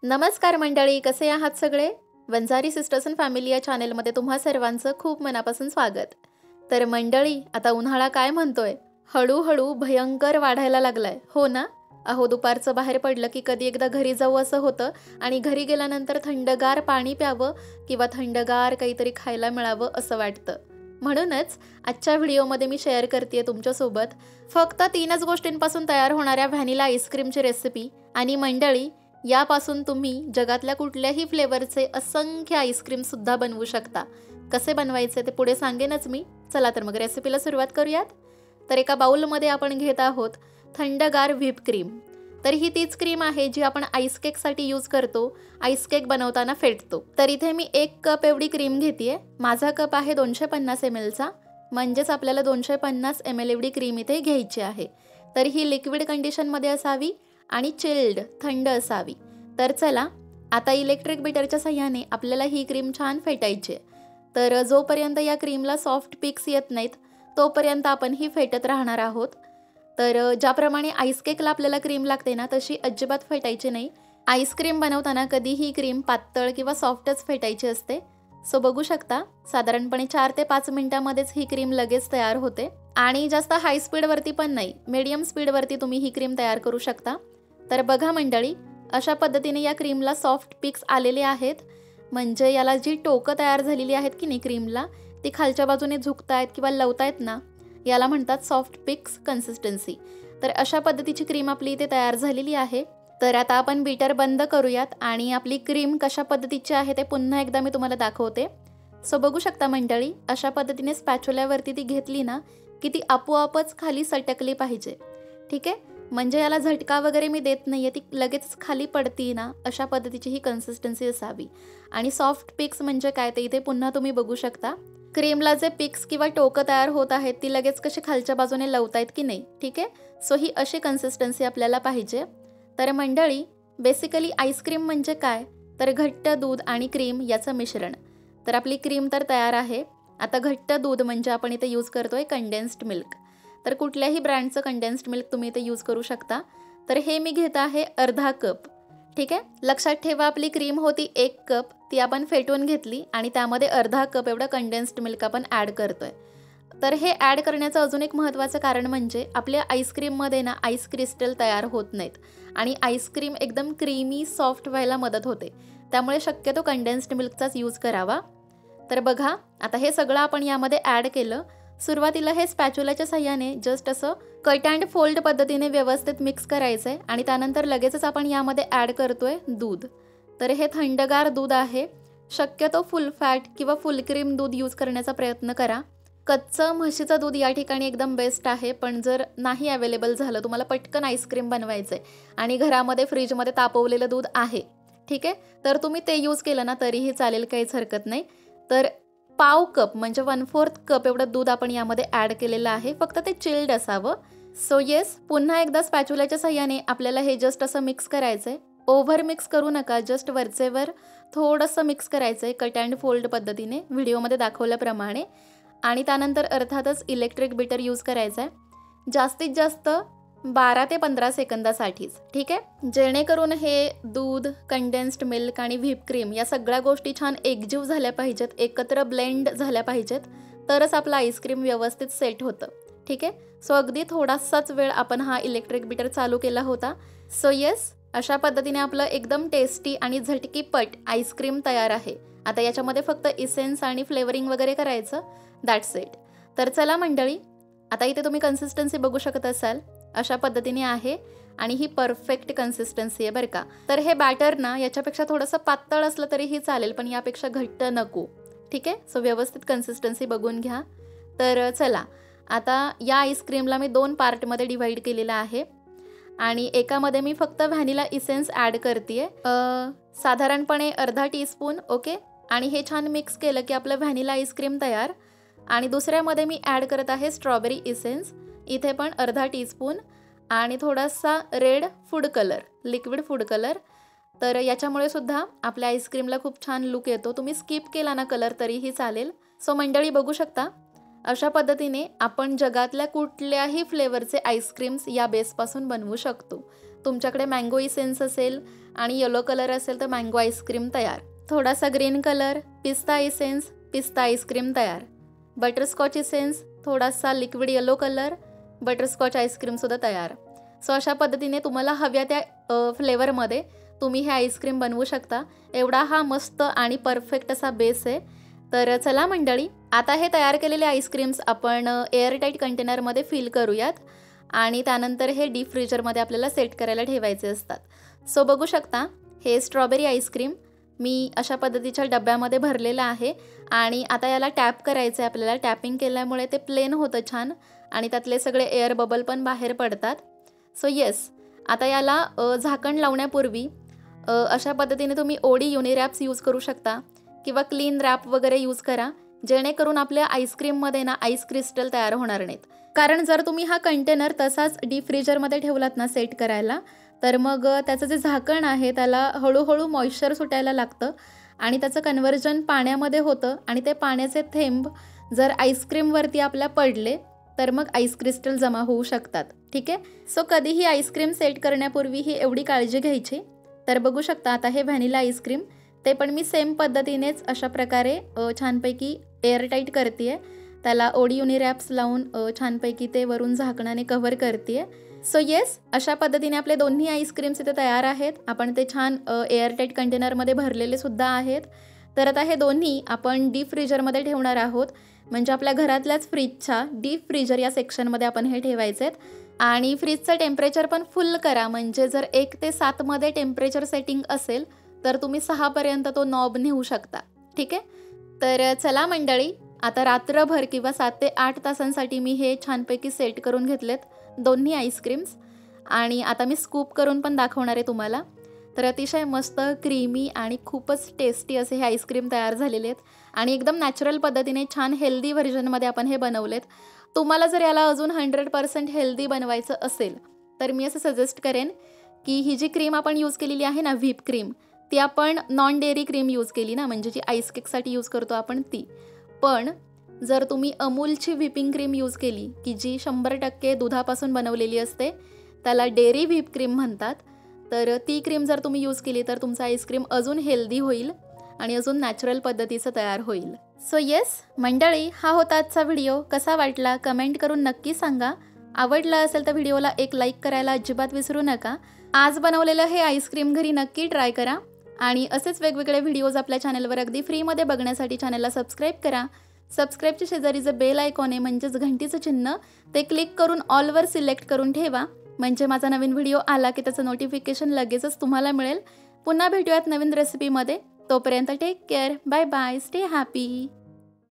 नमस्कार मंडळी, कसे आहात सगळे? वंजारी सिस्टर्स अँड फॅमिली या चॅनेलमध्ये तुम्हा सर्वांचं खूप मनापासून स्वागत. तर मंडळी, आता उन्हाळा काय म्हणतोय? हळूहळू भयंकर वाढायला लागलाय, हो ना? अहो, दुपारचं बाहेर पडलं की कधी एकदा घरी जाऊ असं होतं आणि घरी गेल्यानंतर थंडगार पाणी प्यावं किंवा थंडगार काहीतरी खायला मिळावं असं वाटतं. म्हणूनच आजच्या व्हिडिओमध्ये मी शेअर करते तुमच्यासोबत फक्त 3च गोष्टींपासून तयार होणाऱ्या व्हॅनिला आईस्क्रीमची रेसिपी. आणि मंडळी, यापासून तुम्ही जगातल्या कुठल्याही फ्लेवरचे असंख्य आईस्क्रीमसुद्धा बनवू शकता. कसे बनवायचे ते पुढे सांगेनच मी. चला तर मग रेसिपीला सुरुवात करूयात. तर एका बाउलमध्ये आपण घेत आहोत थंडगार व्हिप क्रीम. तर ही तीच क्रीम आहे जी आपण आईस केकसाठी यूज करतो, आईस केक बनवताना फेटतो. तर इथे मी 1 कप एवढी क्रीम घेते. माझा कप आहे 250 ml चा, म्हणजेच आपल्याला 250 ml एवढी क्रीम इथे घ्यायची आहे. तर ही लिक्विड कंडिशनमध्ये असावी आणि चिल्ड थंड असावी. तर चला, आता इलेक्ट्रिक बीटरच्या साह्याने आपल्याला ही क्रीम छान फेटायची आहे. तर जोपर्यंत या क्रीमला सॉफ्ट पिक्स येत नाहीत तोपर्यंत आपण ही फेटत राहणार आहोत. तर ज्याप्रमाणे आईस केकला आपल्याला क्रीम लागते ना, तशी अजिबात फेटायची नाही. आईस्क्रीम बनवताना कधी ही क्रीम पातळ किंवा सॉफ्टच फेटायची असते. सो बघू शकता, साधारणपणे 4 ते 5 मिनिटांमध्येच ही क्रीम लगेच तयार होते. आणि जास्त हाय स्पीडवरती पण नाही, मीडियम स्पीडवरती तुम्ही ही क्रीम तयार करू शकता. तर बघा मंडळी, अशा पद्धतीने या क्रीमला सॉफ्ट पिक्स आलेले आहेत. म्हणजे याला जी टोकं तयार झालेली आहेत की नाही क्रीमला, ती खालच्या बाजूने झुकतायत किंवा लवतायत ना, याला म्हणतात सॉफ्ट पिक्स कन्सिस्टन्सी. तर अशा पद्धतीची क्रीम आपली इथे तयार झालेली आहे. तर आता आपण बीटर बंद करूयात आणि आपली क्रीम कशा पद्धतीची आहे ते पुन्हा एकदा मी तुम्हाला दाखवते. सो बघू शकता मंडळी, अशा पद्धतीने स्पॅच्युल्यावरती ती घेतली ना की ती आपोआपच खाली सटकली पाहिजे. ठीक आहे, म्हणजे याला झटका वगैरे मी देत नाही आहे, ती लगेच खाली पडती ना, अशा पद्धतीची ही कन्सिस्टन्सी असावी. आणि सॉफ्ट पिक्स म्हणजे काय ते इथे पुन्हा तुम्ही बघू शकता. क्रीमला जे पिक्स किंवा टोकं तयार होत आहेत ती लगेच कशी खालच्या बाजूने लवतायत की नाही. ठीक आहे, सो ही अशी कन्सिस्टन्सी आपल्याला पाहिजे. तर मंडळी, बेसिकली आईस्क्रीम म्हणजे काय, तर घट्ट दूध आणि क्रीम याचं मिश्रण. तर आपली क्रीम तर तयार आहे. आता घट्ट दूध म्हणजे आपण इथे यूज करतोय कंडेन्स्ड मिल्क. तर कुठल्याही ब्रँडचं कंडेन्स्ड मिल्क तुम्ही इथे यूज करू शकता. तर हे मी घेत आहे अर्धा कप. ठीक आहे, लक्षात ठेवा, आपली क्रीम होती 1 कप, ती आपण फेटून घेतली आणि त्यामध्ये अर्धा कप एवढं कंडेन्स्ड मिल्क आपण ॲड करतोय. तर हे ॲड करण्याचं अजून एक महत्त्वाचं कारण म्हणजे आपल्या आईस्क्रीममध्ये ना आईस क्रिस्टल तयार होत नाहीत आणि आईस्क्रीम एकदम क्रीमी सॉफ्ट व्हायला मदत होते. त्यामुळे शक्यतो कंडेन्स्ड मिल्कचाच यूज करावा. तर बघा, आता हे सगळं आपण यामध्ये ॲड केलं. सुरुवातीला हे स्पॅच्युलाच्या साह्याने जस्ट असं कट अँड फोल्ड पद्धतीने व्यवस्थित मिक्स करायचं आहे आणि त्यानंतर लगेचच आपण यामध्ये ॲड करतोय दूध. तर हे थंडगार दूध आहे. शक्यतो फुल फॅट किंवा फुल क्रीम दूध यूज करण्याचा प्रयत्न करा. कच्चं म्हशीचं दूध या ठिकाणी एकदम बेस्ट आहे. पण जर नाही अवेलेबल झालं, तुम्हाला पटकन आईस्क्रीम बनवायचं आहे आणि घरामध्ये फ्रीजमध्ये तापवलेलं दूध आहे, ठीक आहे, तर तुम्ही ते यूज केलं ना तरीही चालेल, काहीच हरकत नाही. तर पाव कप म्हणजे 1/4 कप एवढं दूध आपण यामध्ये ॲड केलेलं आहे. फक्त ते चिल्ड असावं. सो येस, पुन्हा एकदा स्पॅच्युलाच्या साह्याने आपल्याला हे जस्ट असं मिक्स करायचं आहे. ओव्हर मिक्स करू नका, जस्ट वरचेवर थोडंसं मिक्स करायचं आहे कट अँड फोल्ड पद्धतीने व्हिडिओमध्ये दाखवल्याप्रमाणे. आणि त्यानंतर अर्थातच इलेक्ट्रिक बीटर यूज करायचं आहे, जास्तीत जास्त 12 ते 15 सेकंदासाठीच. ठीक आहे, जेणेकरून हे दूध, कंडेन्स्ड मिल्क आणि व्हिप क्रीम या सगळ्या गोष्टी छान एकजीव झाल्या पाहिजेत, एकत्र ब्लेंड झाल्या पाहिजेत, तरच आपलं आईस्क्रीम व्यवस्थित सेट होतं. ठीक आहे, सो अगदी थोडासाच वेळ आपण हा इलेक्ट्रिक बीटर चालू केला होता. सो येस, अशा पद्धतीने आपलं एकदम टेस्टी आणि झटकीपट आईस्क्रीम तयार आहे. आता याच्यामध्ये फक्त इसेन्स आणि फ्लेवरिंग वगैरे करायचं, दॅट्स इट. तर चला मंडळी, आता इथे तुम्ही कन्सिस्टन्सी बघू शकत असाल, अशा पद्धतीने आहे आणि ही परफेक्ट कन्सिस्टन्सी आहे बरं का. तर हे बॅटर ना याच्यापेक्षा थोडंसं पातळ असलं तरीही चालेल, पण यापेक्षा घट्ट नको. ठीक आहे, सो व्यवस्थित कन्सिस्टन्सी बघून घ्या. तर चला, आता या आईस्क्रीमला मी 2 पार्टमध्ये डिवाईड केलेलं आहे आणि एकामध्ये मी फक्त व्हॅनिला इसेन्स ॲड करते आहे, साधारणपणे अर्धा टीस्पून. ओके, आणि हे छान मिक्स केलं की आपलं व्हॅनिला आईस्क्रीम तयार. आणि दुसऱ्यामध्ये मी ॲड करत आहे स्ट्रॉबेरी इसेन्स, इथे पण अर्धा टीस्पून आणि थोडासा red food colour, liquid food colour. तर याच्यामुळे सुद्धा आपल्या आईस्क्रीमला खूप छान लुक येतो. तुम्ही स्किप केला ना कलर तरीही चालेल. सो मंडळी बघू शकता, अशा पद्धतीने आपण जगातल्या कुठल्याही फ्लेवरचे आईस्क्रीम्स या बेसपासून बनवू शकतो. तुमच्याकडे मँगो इसेन्स असेल आणि येलो कलर असेल तर मँगो आईस्क्रीम तयार. थोडासा ग्रीन कलर, पिस्ता इसेन्स, पिस्ता आईस्क्रीम तयार. बटरस्कॉच इसेन्स, थोडासा लिक्विड येलो कलर, बटरस्कॉच आईस्क्रीमसुद्धा तयार. सो अशा पद्धतीने तुम्हाला हव्या त्या फ्लेवरमध्ये तुम्ही हे आईस्क्रीम बनवू शकता. एवढा हा मस्त आणि परफेक्ट असा बेस आहे. तर चला मंडळी, आता हे तयार केलेले आईस्क्रीम्स आपण एअरटाईट कंटेनरमध्ये फिल करूयात आणि त्यानंतर हे डीप फ्रीजरमध्ये आपल्याला सेट करायला ठेवायचे असतात. सो बघू शकता हे स्ट्रॉबेरी आईस्क्रीम मी अशा पद्धतीच्या डब्यामध्ये भरलेलं आहे आणि आता याला टॅप करायचं आहे आपल्याला. टॅपिंग केल्यामुळे ते प्लेन होतं छान आणि त्यातले सगळे एअर बबल पण बाहेर पडतात. सो येस, आता याला झाकण लावण्यापूर्वी अशा पद्धतीने तुम्ही ओडी युनिरॅप्स यूज करू शकता किंवा क्लीन रॅप वगैरे यूज करा, जेणेकरून आपल्या आईस्क्रीममध्ये ना आईस क्रिस्टल तयार होणार नाहीत. कारण जर तुम्ही हा कंटेनर तसाच डीप फ्रीजरमध्ये ठेवलात ना सेट करायला, तर मग त्याचं जे झाकण आहे त्याला हळूहळू मॉइश्चर सुटायला लागतं आणि त्याचं कन्व्हर्जन पाण्यामध्ये होतं आणि ते पाण्याचे थेंब जर आईस्क्रीमवरती आपल्या पडले तर मग आईस क्रिस्टल जमा होऊ शकतात. ठीक आहे. सो कधीही आईस्क्रीम सेट करण्यापूर्वी ही एवढी काळजी घ्यायची. तर बघू शकता आता हे व्हॅनिला आईस्क्रीम ते पण मी सेम पद्धतीनेच अशा प्रकारे छानपैकी एअरटाईट करते आहे. त्याला ओडी युनिरॅप्स लावून छानपैकी ते वरून झाकणाने कव्हर करते आहे. सो येस, अशा पद्धतीने आपले दोन्ही आईस्क्रीम्स इथे तयार आहेत. आपण ते छान एअरटाईट कंटेनरमध्ये भरलेले सुद्धा आहेत. तर आता हे दोन्ही आपण डीप फ्रीजरमध्ये ठेवणार आहोत. म्हणजे आपल्या घरातल्याच फ्रीजच्या डीप फ्रीजर या सेक्शनमध्ये आपण हे ठेवायचे आहेत. आणि फ्रीजचं टेम्परेचर पण फुल करा. म्हणजे जर 1 ते 7 मध्ये टेम्परेचर सेटिंग असेल तर तुम्ही 6 पर्यंत तो नॉब नेऊ शकता. ठीक आहे. तर चला मंडळी, आता रात्रभर किंवा 7 ते 8 तासांसाठी मी हे छानपैकी सेट करून घेतलेत दोन्ही आईस्क्रीम्स आणि आता मी स्कूप करून पण दाखवणार आहे तुम्हाला. तर अतिशय मस्त क्रीमी आणि खूपच टेस्टी असे हे आईस्क्रीम तयार झालेले आहेत आणि एकदम नॅचरल पद्धतीने छान हेल्दी व्हर्जनमध्ये आपण हे बनवलेत. तुम्हाला जर याला अजून 100% हेल्दी बनवायचं असेल तर मी असं सजेस्ट करेन की ही जी क्रीम आपण यूज केलेली आहे ना, व्हीप क्रीम, ती आपण नॉन डेअरी क्रीम यूज केली ना, म्हणजे जी आईस केकसाठी यूज करतो आपण ती. पण जर तुम्ही अमूलची व्हिपिंग क्रीम यूज केली की जी 100% दुधापासून बनवलेली असते, त्याला डेअरी व्हीप क्रीम म्हणतात, तर ती क्रीम जर तुम्ही यूज केली तर तुमचं आईस्क्रीम अजून हेल्दी होईल आणि अजून नॅचरल पद्धतीचं तयार होईल. सो येस मंडळी, हा होता आजचा व्हिडिओ. कसा वाटला कमेंट करून नक्की सांगा. आवडला असेल तर व्हिडिओला एक लाईक करायला अजिबात विसरू नका. आज बनवलेलं हे आईस्क्रीम घरी नक्की ट्राय करा आणि असेच वेगवेगळे व्हिडिओज आपल्या चॅनलवर अगदी फ्रीमध्ये बघण्यासाठी चॅनलला सबस्क्राईब करा. सबस्क्राईबच्या शेजारी जे बेल आयकॉन आहे म्हणजेच घंटीचं चिन्ह, ते क्लिक करून ऑलवर सिलेक्ट करून ठेवा. म्हणजे माझा नवीन व्हिडिओ आला की त्याचं नोटिफिकेशन लगेचच तुम्हाला मिळेल. पुन्हा भेटूयात नवीन रेसिपीमध्ये. तोपर्यंत take care. Bye bye. Stay happy.